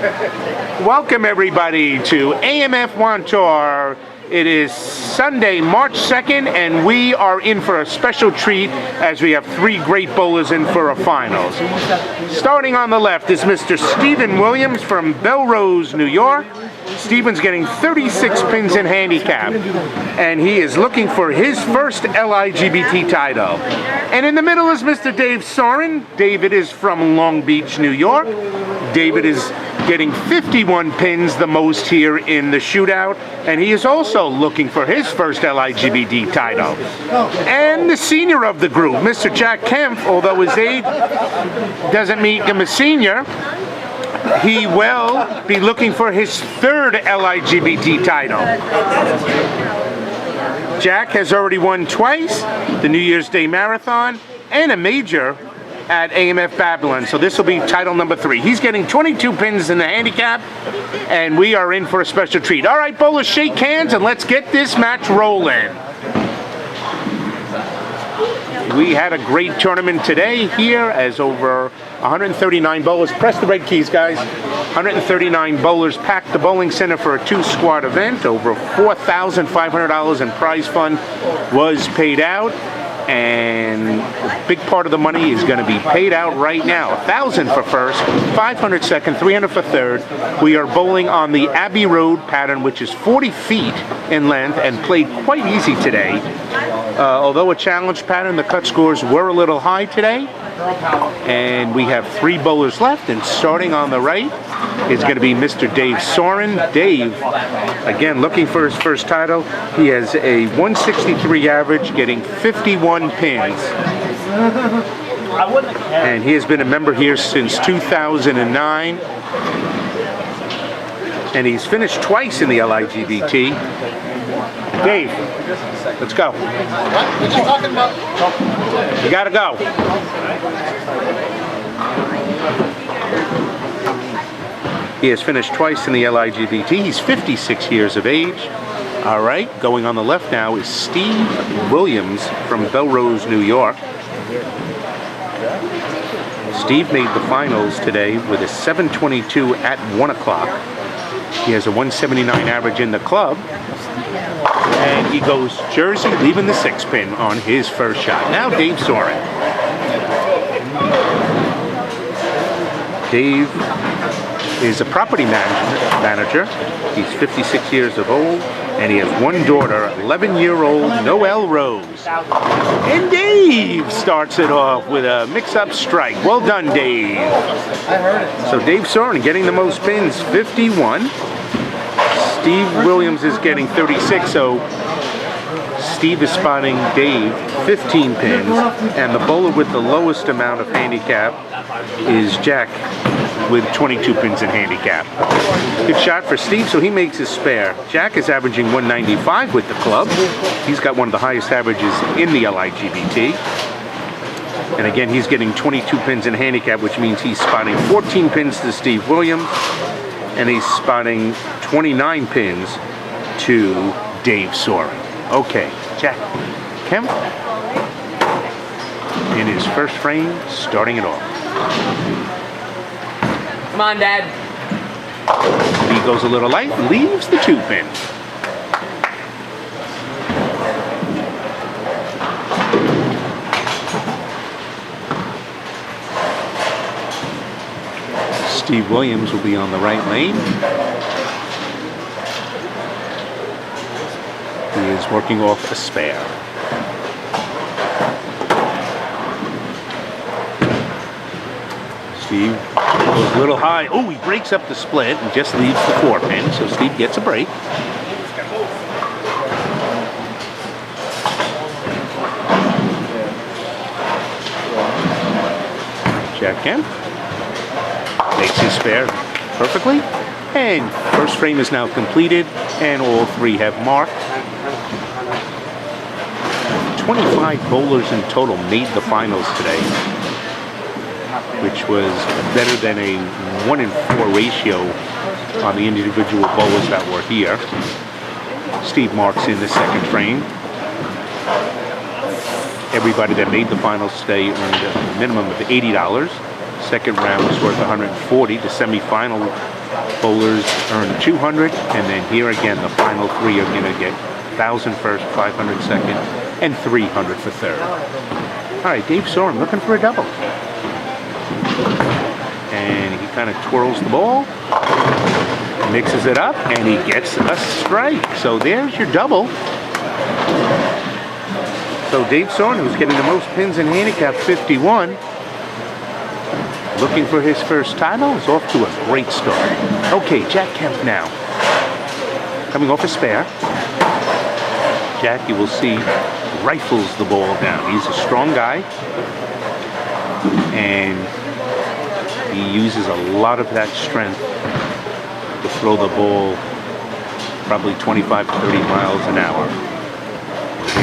Welcome everybody to AMF Wantagh. It is Sunday, March 2nd, and we are in for a special treat as we have three great bowlers in for a finals. Starting on the left is Mr. Stephen Williams from Belrose, New York. Stephen's getting 36 pins in handicap, and he is looking for his first LIGBT title. And in the middle is Mr. Dave Soren. David is from Long Beach, New York. David is getting 51 pins, the most here in the shootout, and he is also looking for his first LIGBT title. And the senior of the group, Mr. Jack Kemp, although his age doesn't make him a senior, he will be looking for his third LIGBT title. Jack has already won twice, the New Year's Day Marathon, and a major at AMF Babylon, so this will be title number 3. He's getting 22 pins in the handicap, and we are in for a special treat. All right, bowlers, shake hands, and let's get this match rolling. We had a great tournament today here, as over 139 bowlers. Press the red keys, guys. 139 bowlers packed the bowling center for a two-squad event. Over $4,500 in prize fund was paid out, and a big part of the money is going to be paid out right now. $1,000 for first, $500 second, $300 for third. We are bowling on the Abbey Road pattern, which is 40 feet in length and played quite easy today. Although a challenge pattern, the cut scores were a little high today. And we have 3 bowlers left, and starting on the right is going to be Mr. Dave Soren. Dave, again, looking for his first title. He has a 163 average, getting 51 pins. And he has been a member here since 2009. And he's finished twice in the LIGBT. Dave, let's go. What? What you talking about? You gotta go. He has finished twice in the LIGBT. He's 56 years of age. All right, going on the left now is Steve Williams from Belrose, New York. Steve made the finals today with a 722 at 1 o'clock. He has a 179 average in the club. And he goes Jersey, leaving the 6 pin on his first shot. Now Dave Soren. Dave is a property manager. He's 56 years of old, and he has one daughter, 11-year-old Noelle Rose. And Dave starts it off with a mix-up strike. Well done, Dave. So Dave Soren getting the most pins, 51. Steve Williams is getting 36, so Steve is spotting Dave 15 pins, and the bowler with the lowest amount of handicap is Jack with 22 pins in handicap. Good shot for Steve, so he makes his spare. Jack is averaging 195 with the club. He's got one of the highest averages in the LIGBT. And again, he's getting 22 pins in handicap, which means he's spotting 14 pins to Steve Williams, and he's spotting 29 pins to Dave Soren. Okay, Jack Kemp in his first frame, starting it off. Come on, Dad. He goes a little light, leaves the 2 pin. Steve Williams will be on the right lane. He is working off a spare. Steve goes a little high. Oh, he breaks up the split and just leaves the 4 pin, so Steve gets a break. Jack Kemp makes his spare perfectly, and first frame is now completed, and all 3 have marked. 25 bowlers in total made the finals today, which was better than a 1 in 4 ratio on the individual bowlers that were here. Steve marks in the 2nd frame. Everybody that made the finals today earned a minimum of $80. Second round was worth $140. The semifinal Bowlers earn 200, and then here again, the final three are going to get 1,000 first, 500 second, and 300 for third. All right, Dave Soren looking for a double. And he kind of twirls the ball, mixes it up, and he gets a strike. So there's your double. So Dave Soren, who's getting the most pins in handicap, 51, looking for his first title, is off to a great start. Okay, Jack Kemp now. Coming off a spare. Jack, you will see, rifles the ball down. He's a strong guy. And he uses a lot of that strength to throw the ball probably 25 to 30 miles an hour.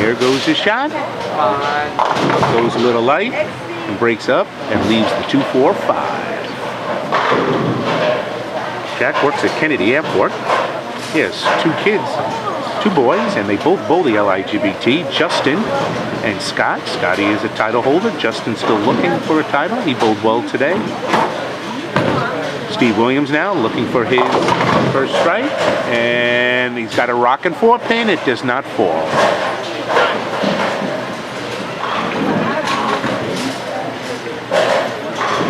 There goes his shot. Goes a little light and breaks up and leaves the 2-4-5. Jack works at Kennedy Airport. He has two kids, two boys, and they both bowl the LIGBT, Justin and Scott. Scotty is a title holder. Justin's still looking for a title. He bowled well today. Steve Williams now looking for his first strike, and he's got a rockin' 4-pin. It does not fall.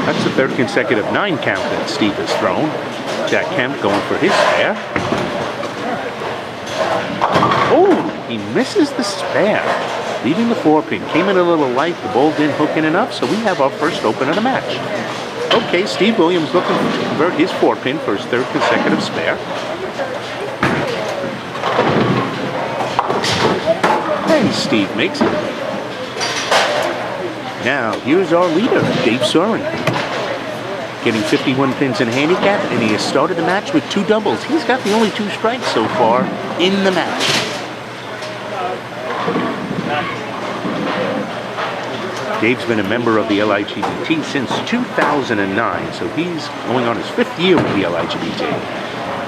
That's the third consecutive 9 count that Steve has thrown. Jack Kemp going for his spare. Oh, he misses the spare, leaving the 4-pin. Came in a little light, the ball didn't hook in enough, so we have our first open of the match. Okay, Steve Williams looking to convert his 4-pin for his third consecutive spare. And Steve makes it. Now, here's our leader, Dave Soren. Getting 51 pins in handicap, and he has started the match with 2 doubles. He's got the only 2 strikes so far in the match. Dave's been a member of the LIGBT since 2009, so he's going on his 5th year with the LIGBT.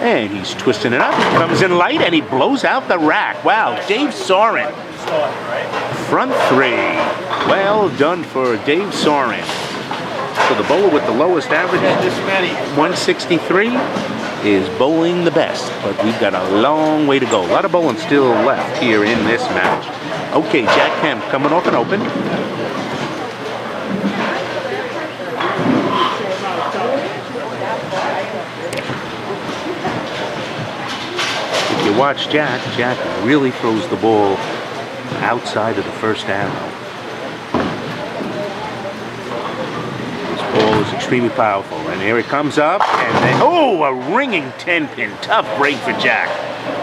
And he's twisting it up. He comes in light, and he blows out the rack. Wow, Dave Soren. Front 3. Well done for Dave Soren. So the bowler with the lowest average, 163, is bowling the best. But we've got a long way to go. A lot of bowling still left here in this match. Okay, Jack Kemp coming off an open. If you watch Jack really throws the ball outside of the first arrow. Ball is extremely powerful, and here it comes up, and then, oh, a ringing 10-pin. Tough break for Jack.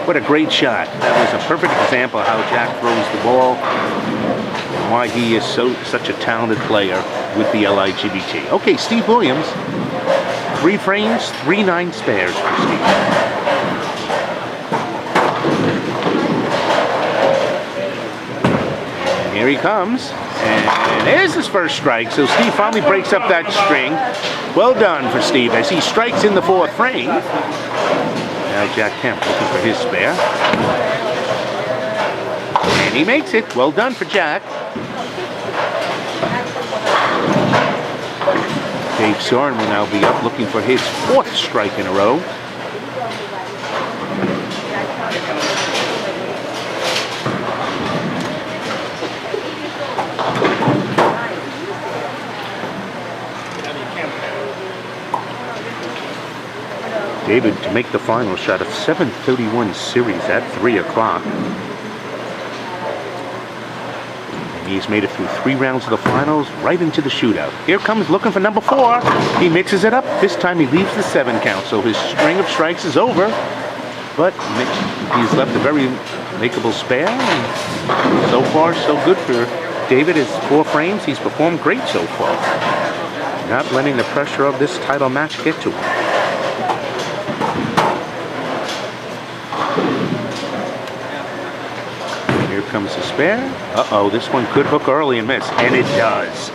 What a great shot. That was a perfect example of how Jack throws the ball and why he is such a talented player with the LIGBT. Okay, Steve Williams, 3 frames, 3 9 spares for Steve. Here he comes, and there's his first strike. So Steve finally breaks up that string. Well done for Steve as he strikes in the 4th frame. Now Jack Kemp looking for his spare. And he makes it. Well done for Jack. Dave Soren will now be up looking for his 4th strike in a row. David to make the final shot of 7:31 series at 3 o'clock. He's made it through 3 rounds of the finals, right into the shootout. Here comes looking for number 4. He mixes it up. This time he leaves the 7 count, so his string of strikes is over. But he's left a very makeable spare. And so far, so good for David. His 4 frames, he's performed great so far. Not letting the pressure of this title match get to him. Here comes the spare. Uh-oh, this one could hook early and miss, and it does.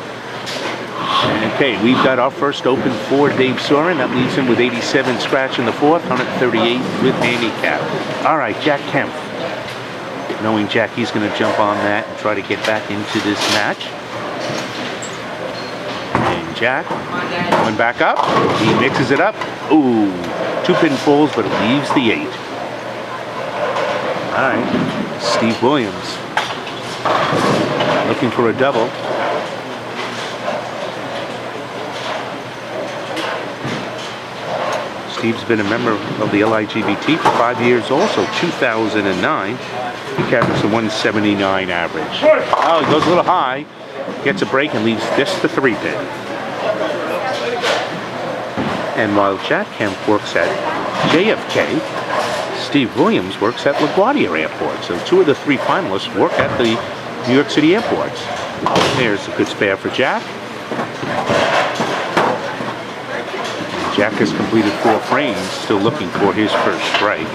Okay, we've got our first open for Dave Soren. That leaves him with 87 scratch in the 4th, 138 with handicap. All right, Jack Kemp. Knowing Jack, he's going to jump on that and try to get back into this match. And Jack going back up. He mixes it up. Ooh, 2 pinfalls, but it leaves the 8. All right, Steve Williams looking for a double. Steve's been a member of the LIGBT for 5 years also. 2009, he carries a 179 average. Oh, he goes a little high, gets a break and leaves this the 3-pin. And while Jack Kemp works at JFK, Steve Williams works at LaGuardia Airport. So 2 of the 3 finalists work at the New York City airports. There's a good spare for Jack. Jack has completed 4 frames, still looking for his first strike.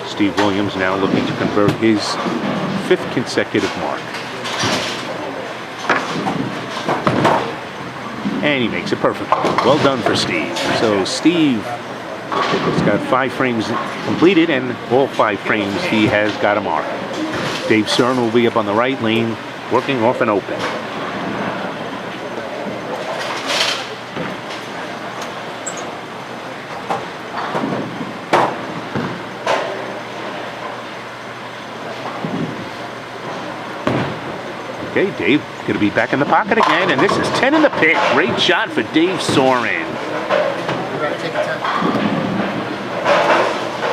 Steve Williams now looking to convert his 5th consecutive mark. And he makes it perfect. Well done for Steve. So Steve has got 5 frames completed, and all 5 frames he has got a mark. Dave Soren will be up on the right lane, working off an open. Okay, Dave going to be back in the pocket again, and this is 10 in the pit. Great shot for Dave Soren.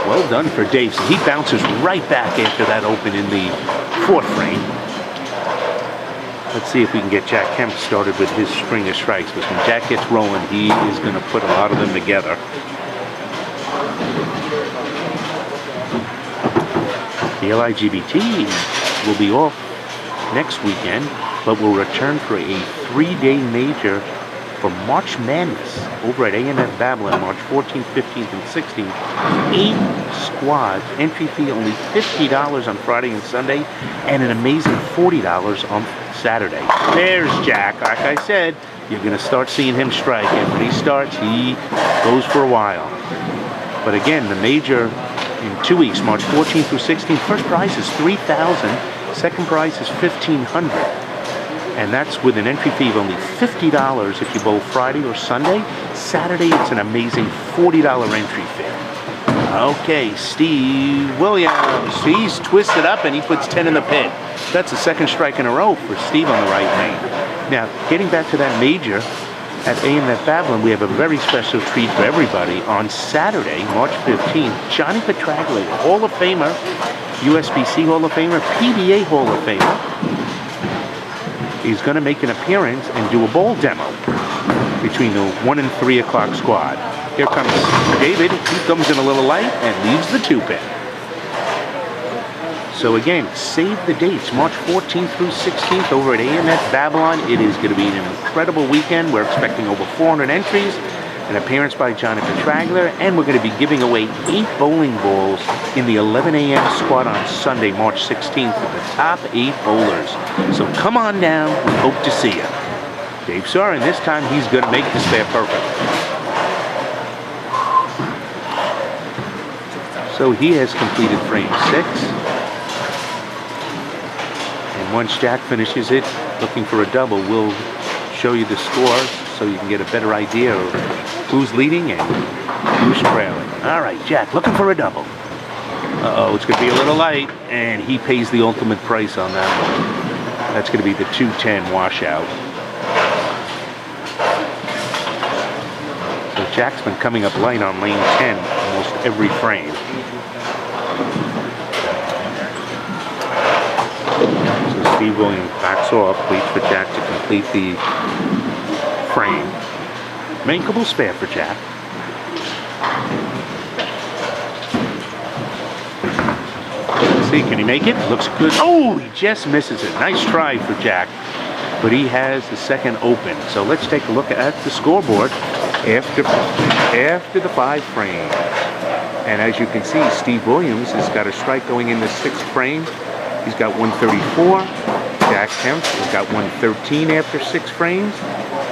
Well done for Dave. So he bounces right back after that open in the 4th frame. Let's see if we can get Jack Kemp started with his string of strikes, because when Jack gets rolling, he is going to put a lot of them together. The LIGBT will be off next weekend, but will return for a 3-day major for March Madness over at AMF Babylon, March 14th, 15th, and 16th. 8 squads, entry fee only $50 on Friday and Sunday, and an amazing $40 on Saturday. There's Jack. Like I said, you're going to start seeing him strike, and when he starts, he goes for a while. But again, the major in 2 weeks, March 14th through 16th, first prize is $3,000. Second prize is $1,500, and that's with an entry fee of only $50 if you bowl Friday or Sunday. Saturday, it's an amazing $40 entry fee. Okay, Steve Williams, he's twisted up and he puts 10 in the pit. That's the 2nd strike in a row for Steve on the right lane. Now, getting back to that major at AMF Babylon, we have a very special treat for everybody. On Saturday, March 15th, Johnny Petraglia, Hall of Famer, USBC Hall of Famer, PBA Hall of Famer. He's going to make an appearance and do a bowl demo between the 1 and 3 o'clock squad. Here comes David. He comes in a little light and leaves the 2-pin. So again, save the dates, March 14th through 16th over at AMF Babylon. It is going to be an incredible weekend. We're expecting over 400 entries, an appearance by Johnny Petraglia, and we're going to be giving away 8 bowling balls in the 11 a.m. squad on Sunday, March 16th for the top 8 bowlers. So come on down. We hope to see you. Dave Soren, this time he's going to make the spare perfect. So he has completed frame 6. And once Jack finishes it, looking for a double, we'll show you the scores so you can get a better idea of who's leading and who's trailing. All right, Jack, looking for a double. Uh-oh, it's going to be a little light, and he pays the ultimate price on that one. That's going to be the 210 washout. So Jack's been coming up light on lane 10 almost every frame. So Steve Williams backs off, waits for Jack to complete the frame. Makeable spare for Jack. Let's see, can he make it? Looks good. Oh, he just misses it. Nice try for Jack. But he has the 2nd open. So let's take a look at the scoreboard after the 5 frames. And as you can see, Steve Williams has got a strike going in the 6th frame. He's got 134. Jack Kemp has got 113 after 6 frames.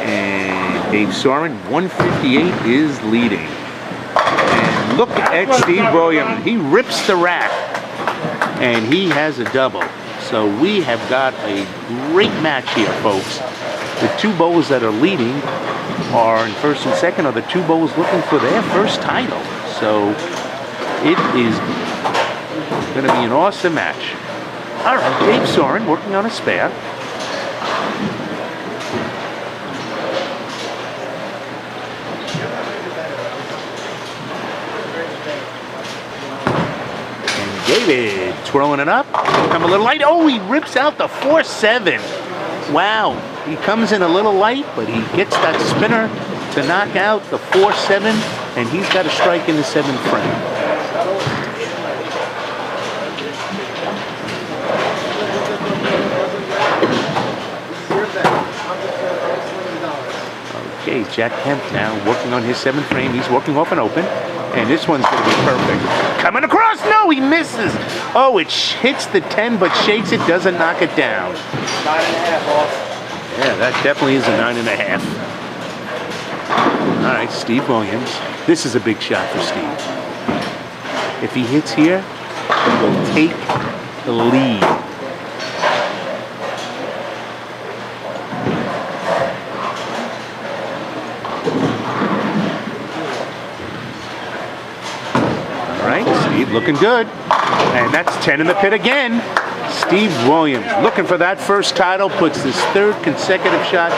And Dave Soren, 158, is leading. And look at Steve Williams. He rips the rack. And he has a double. So we have got a great match here, folks. The 2 bowlers that are leading are in 1st and 2nd are the 2 bowlers looking for their first title. So So it is going to be an awesome match. All right, Dave Soren working on a spare. And David twirling it up. Come a little light. Oh, he rips out the 4-7. Wow, he comes in a little light, but he gets that spinner to knock out the 4-7, and he's got a strike in the 7th frame. Okay, Jack Kemp now working on his 7th frame. He's working off an open, and this one's going to be perfect. Coming across, no, he misses. Oh, it hits the 10, but shakes it, doesn't knock it down. 9.5 off. Yeah, that definitely is a 9.5. All right, Steve Williams. This is a big shot for Steve. If he hits here, he will take the lead. All right, Steve looking good. And that's 10 in the pit again. Steve Williams looking for that first title, puts his 3rd consecutive shot,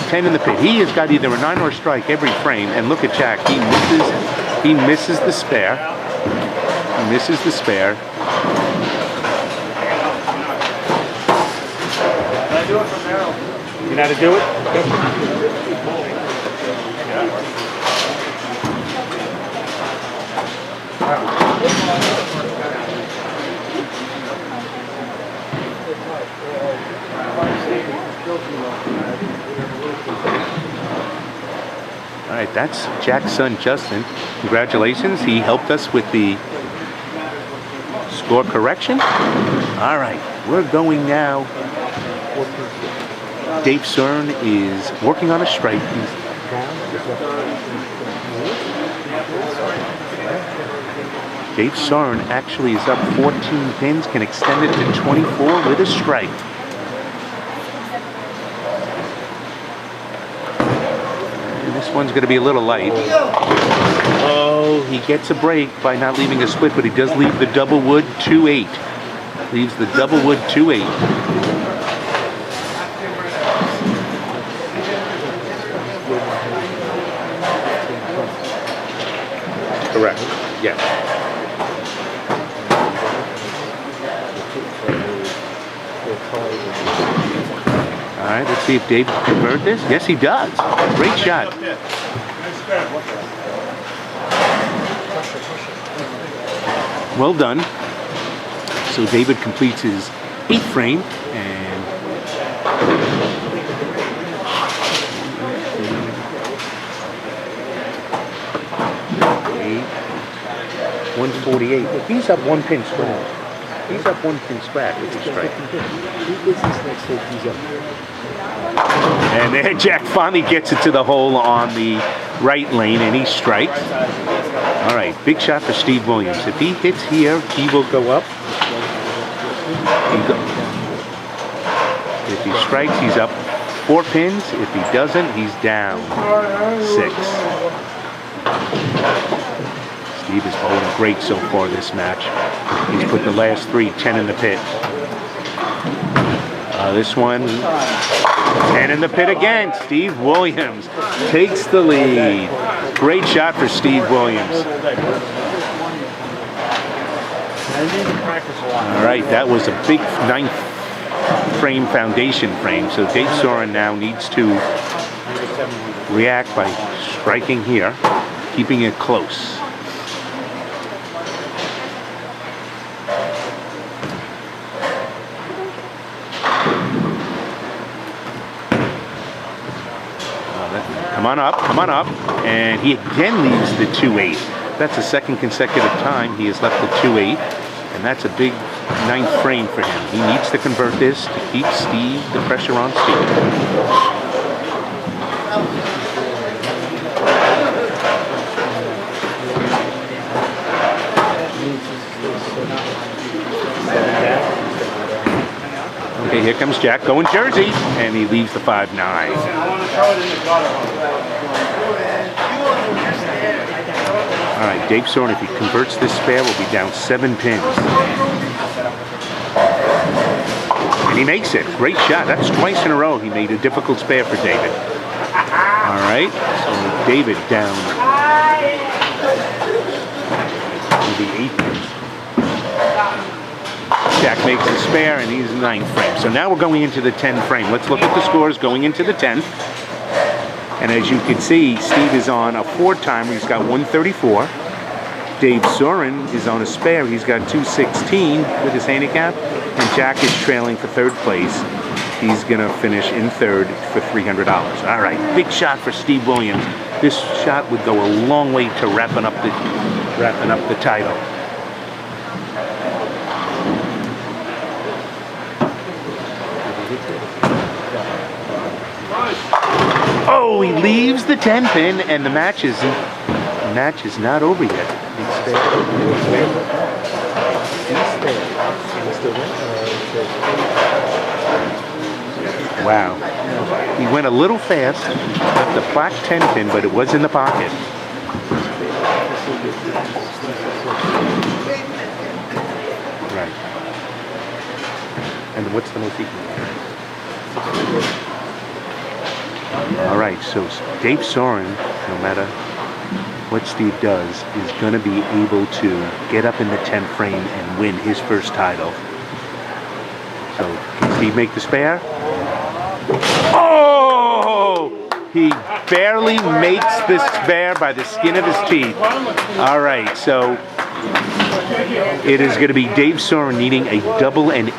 10 in the pit. He has got either a 9 or a strike every frame, and look at Jack, he misses the spare. He misses the spare. You know how to do it? All right, that's Jack's son, Justin. Congratulations, he helped us with the score correction. All right, we're going now. Dave Soren is working on a strike. Dave Soren actually is up 14 pins, can extend it to 24 with a strike. And this one's going to be a little light. Oh, he gets a break by not leaving a split, but he does leave the double wood 2-8. Leaves the double wood 2-8. Correct. Yes. All right, let's see if Dave can convert this. Yes, he does. Great shot. Well done. So David completes his 8th frame, and 148. He's up 1 pin scratch. He's up 1 pin scratch with the strike. And there Jack finally gets it to the hole on the right lane, and he strikes. All right, big shot for Steve Williams. If he hits here, he will go up. If he strikes, he's up 4 pins. If he doesn't, he's down 6. Steve is bowling great so far this match. He's put the last 3, 10 in the pit. This one, 10 in the pit again. Steve Williams takes the lead. Great shot for Steve Williams. All right, that was a big 9th frame foundation frame. So Dave Soren now needs to react by striking here, keeping it close. Come on up, and he again leaves the 2-8. That's the 2nd consecutive time he has left the 2-8, and that's a big 9th frame for him. He needs to convert this to keep the pressure on Steve. Okay, here comes Jack going Jersey, and he leaves the 5-9. All right, Dave Soren, if he converts this spare, will be down 7 pins. And he makes it. Great shot. That's twice in a row he made a difficult spare for David. All right, so David down the 8 pins. Jack makes a spare, and he's 9th frame. So now we're going into the 10th frame. Let's look at the scores going into the 10th. And as you can see, Steve is on a 4-timer. He's got 134. Dave Soren is on a spare. He's got 216 with his handicap. And Jack is trailing for 3rd place. He's going to finish in 3rd for $300. All right, big shot for Steve Williams. This shot would go a long way to wrapping up the title. Oh, he leaves the 10 pin, and the match is not over yet. Wow. He went a little fast, left the black 10 pin, but it was in the pocket. Right. And what's the most equal? All right, so Dave Soren, no matter what Steve does, is going to be able to get up in the 10th frame and win his first title. So, can Steve make the spare? Oh! He barely makes the spare by the skin of his teeth. All right, so it is going to be Dave Soren needing a double and 8.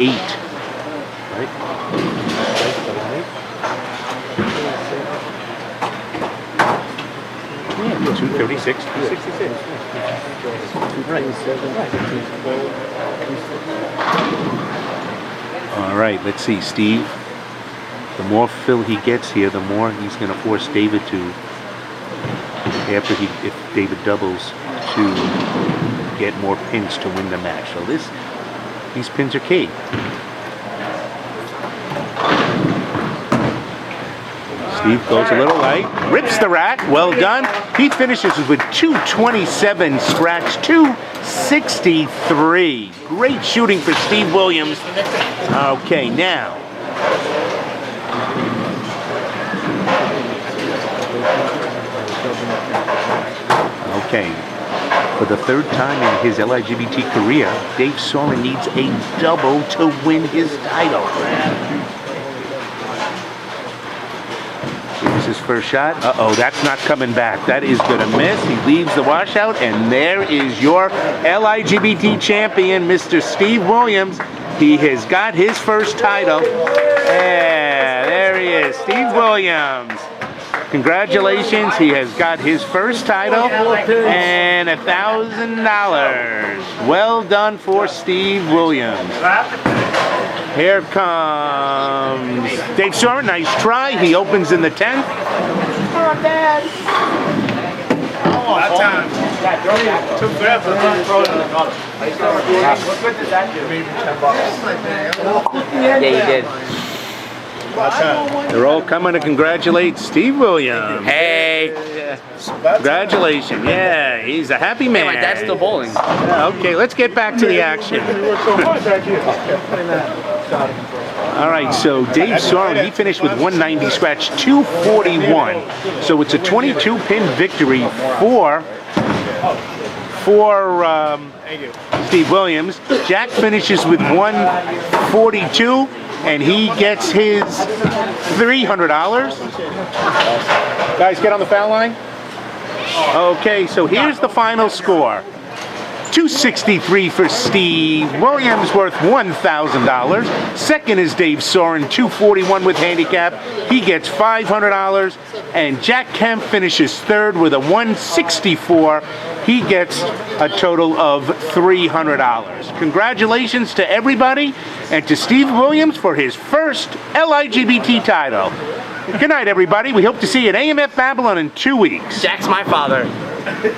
Right? 236, 266. All right, let's see, Steve. The more fill he gets here, the more he's going to force David to, if David doubles, to get more pins to win the match. So these pins are key. Steve goes a little light, rips the rack, well done. He finishes with 227 scratch, 263. Great shooting for Steve Williams. Okay, now. Okay, for the 3rd time in his LIGBT career, Dave Soren needs a double to win his title. Here's his first shot. Uh-oh, that's not coming back. That is going to miss. He leaves the washout, and there is your LIGBT champion, Mr. Steve Williams. He has got his first title. Yeah, there he is, Steve Williams. Congratulations, he has got his first title and $1,000. Well done for Steve Williams. Here comes Dave Soren, nice try. He opens in the 10th. Come on, Dad. That time. Took forever. What good did that do? Maybe $10. Yeah, you did. They're all coming to congratulate Steve Williams. Hey. Congratulations. Yeah, he's a happy man. Hey, my dad's still bowling. Okay, let's get back to the action. All right, so Dave Soren, he finished with 190 scratch, 241. So it's a 22-pin victory for Steve Williams. Jack finishes with 142, and he gets his $300. Guys, get on the foul line. Okay, so here's the final score. 263 for Steve Williams, worth $1,000. Second is Dave Soren, 241 with handicap. He gets $500. And Jack Kemp finishes 3rd with a 164. He gets a total of $300. Congratulations to everybody and to Steve Williams for his first LIGBT title. Good night, everybody. We hope to see you at AMF Babylon in 2 weeks. Jack's my father.